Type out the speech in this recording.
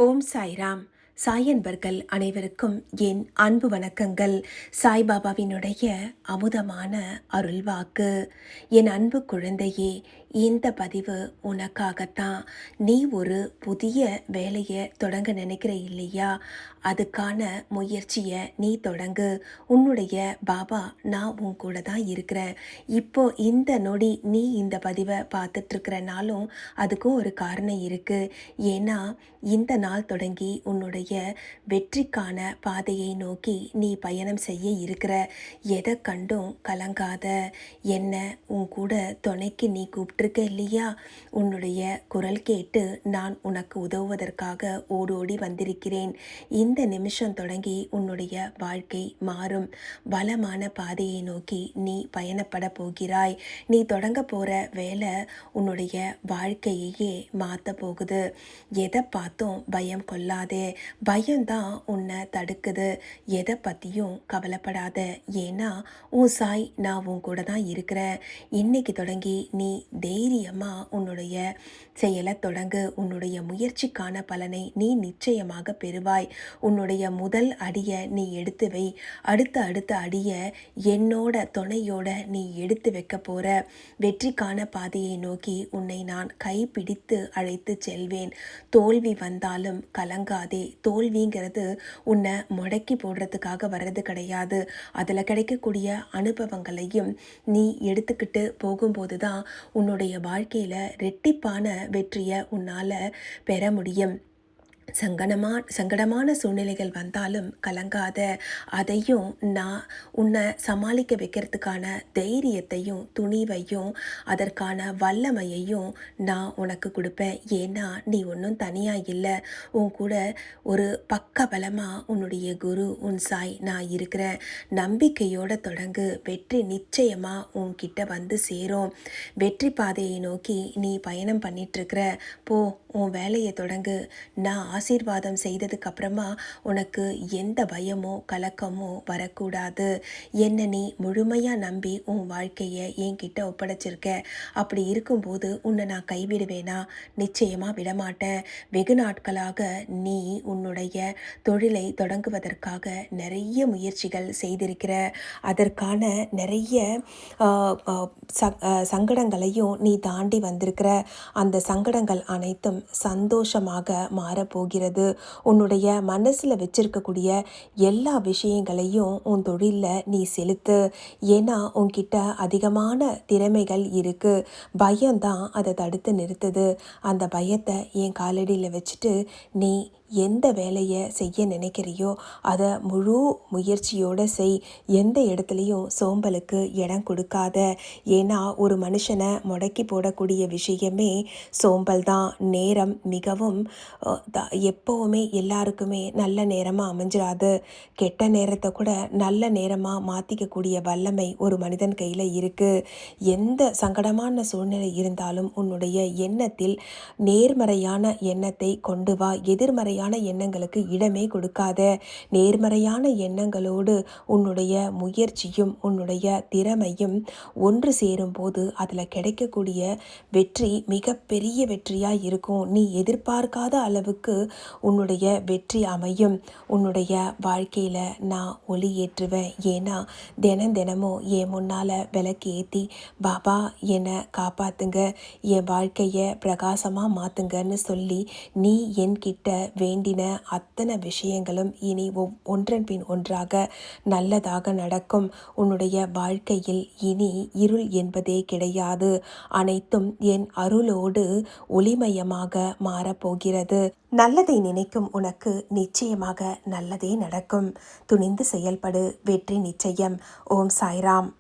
ஓம் சாய்ராம். சாயன்பர்கள் அனைவருக்கும் என் அன்பு வணக்கங்கள். சாய்பாபாவினுடைய அமுதமான அருள்வாக்கு. என் அன்பு குழந்தையே, இந்த பதிவு உனக்காகத்தான். நீ ஒரு புதிய வேலையை தொடங்க நினைக்கிற இல்லையா? அதுக்கான முயற்சியை நீ தொடங்கு. உன்னுடைய பாபா நான் உன் கூட தான் இருக்கிறேன். இப்போ இந்த நொடி நீ இந்த பதிவை பார்த்துட்ருக்கிறனாலும் அதுக்கும் ஒரு காரணம் இருக்குது. ஏன்னா இந்த நாள் தொடங்கி உன்னுடைய வெற்றிக்கான பாதையை நோக்கி நீ பயணம் செய்ய இருக்கிற. எதை கண்டும் கலங்காத. என்ன உன் கூட துணைக்கு நீ கூப்பிட்டுருக்க இல்லையா? உன்னுடைய குரல் கேட்டு நான் உனக்கு உதவுவதற்காக ஓடோடி வந்திருக்கிறேன். இந்த நிமிஷம் தொடங்கி உன்னுடைய வாழ்க்கை மாறும். பலமான பாதையை நோக்கி நீ பயணப்பட போகிறாய். நீ தொடங்க போகிற வேலை உன்னுடைய வாழ்க்கையையே மாற்ற போகுது. எதை பார்த்தும் பயம் கொள்ளாதே. பயம்தான் உன்னை தடுக்குது. எதை பற்றியும் கவலைப்படாத. ஏன்னா உன் சாய் நான் உன் கூட தான் இருக்கிறேன். இன்னைக்கு தொடங்கி நீ தைரியமாக உன்னுடைய செயலை தொடங்கு. உன்னுடைய முயற்சிக்கான பலனை நீ நிச்சயமாக பெறுவாய். உன்னுடைய முதல் அடியை நீ எடுத்து வை. அடுத்த அடியை என்னோட துணையோட நீ எடுத்து வைக்க போற. வெற்றிக்கான பாதையை நோக்கி உன்னை நான் கைப்பிடித்து அழைத்து செல்வேன். தோல்வி வந்தாலும் கலங்காதே. தோல்விங்கிறது உன்னை முடக்கி போடுறதுக்காக வர்றது கிடையாது. அதில் கிடைக்கக்கூடிய அனுபவங்களையும் நீ எடுத்துக்கிட்டு போகும்போது தான் உன்னுடைய வாழ்க்கையில் ரெட்டிப்பான வெற்றியை உன்னால் பெற முடியும். சங்கடமான சூழ்நிலைகள் வந்தாலும் கலங்காத. அதையும் நான் உன்னை சமாளிக்க வைக்கிறதுக்கான தைரியத்தையும் துணிவையும் அதற்கான வல்லமையையும் நான் உனக்கு கொடுப்பேன். ஏன்னா நீ ஒன்றும் தனியாக இல்லை. உன் கூட ஒரு பக்க பலமாக உன்னுடைய குரு உன் சாய் நான் இருக்கிறேன். நம்பிக்கையோடு தொடங்கு. வெற்றி நிச்சயமாக உன்கிட்ட வந்து சேரும். வெற்றி பாதையை நோக்கி நீ பயணம் பண்ணிகிட்ருக்கிற. போ, உன் வேலையை தொடங்கு. நான் ஆசீர்வாதம் செய்ததுக்கு அப்புறமா உனக்கு எந்த பயமோ கலக்கமோ வரக்கூடாது. என்னை நீ முழுமையாக நம்பி உன் வாழ்க்கையை என்கிட்ட ஒப்படைச்சிருக்க. அப்படி இருக்கும்போது உன்னை நான் கைவிடுவேனா? நிச்சயமாக விடமாட்டேன். வெகு நாட்களாக நீ உன்னுடைய தொழிலை தொடங்குவதற்காக நிறைய முயற்சிகள் செய்திருக்கிற. அதற்கான நிறைய சங்கடங்களையும் நீ தாண்டி வந்திருக்கிற. அந்த சங்கடங்கள் அனைத்தும் சந்தோஷமாக மாறப்போகிறது. உன்னுடைய மனசில் வச்சிருக்கக்கூடிய எல்லா விஷயங்களையும் உன் தொழிலில் நீ செலுத்து. ஏன்னா உன்கிட்ட அதிகமான திறமைகள் இருக்குது. பயம்தான் அதை தடுத்து நிறுத்துது. அந்த பயத்தை என் காலடியில் வச்சுட்டு நீ எந்த வேலையை செய்ய நினைக்கிறியோ அதை முழு முயற்சியோடு செய். எந்த இடத்துலையும் சோம்பலுக்கு இடம் கொடுக்காத. ஏன்னா ஒரு மனுஷனை முடக்கி போடக்கூடிய விஷயமே சோம்பல் தான். நேரம் மிகவும் எப்போவுமே எல்லாருக்குமே நல்ல நேரமாக அமைஞ்சிடாது. கெட்ட நேரத்தை கூட நல்ல நேரமாக மாற்றிக்கக்கூடிய வல்லமை ஒரு மனிதன் கையில் இருக்குது. எந்த சங்கடமான சூழ்நிலை இருந்தாலும் உன்னுடைய எண்ணத்தில் நேர்மறையான எண்ணத்தை கொண்டு வா. எதிர்மறையான எண்ணங்களுக்கு இடமே கொடுக்காத. நேர்மறையான எண்ணங்களோடு உன்னுடைய முயற்சியும் உன்னுடைய திறமையும் ஒன்று சேரும்போது அதில் கிடைக்கக்கூடிய வெற்றி மிகப்பெரிய வெற்றியாக இருக்கும். நீ எதிர்பார்க்காத அளவுக்கு உன்னுடைய வெற்றி அமையும். உன்னுடைய வாழ்க்கையில் நான் ஒளி ஏற்றுவேன். ஏன்னா தினமும் என் முன்னால் விளக்கு ஏற்றி பாபா என்னை காப்பாற்றுங்க, என் வாழ்க்கையை பிரகாசமாக மாற்றுங்கன்னு சொல்லி நீ என்கிட்ட வேண்டின அத்தனை விஷயங்களும் இனி ஒன்றன் பின் ஒன்றாக நல்லதாக நடக்கும். உன்னுடைய வாழ்க்கையில் இனி இருள் என்பதே கிடையாது. அனைத்தும் என் அருளோடு ஒளிமயமாக மாறப்போகிறது. நல்லதை நினைக்கும் உனக்கு நிச்சயமாக நல்லதே நடக்கும். துணிந்து செயல்படு. வெற்றி நிச்சயம். ஓம் சாய்ராம்.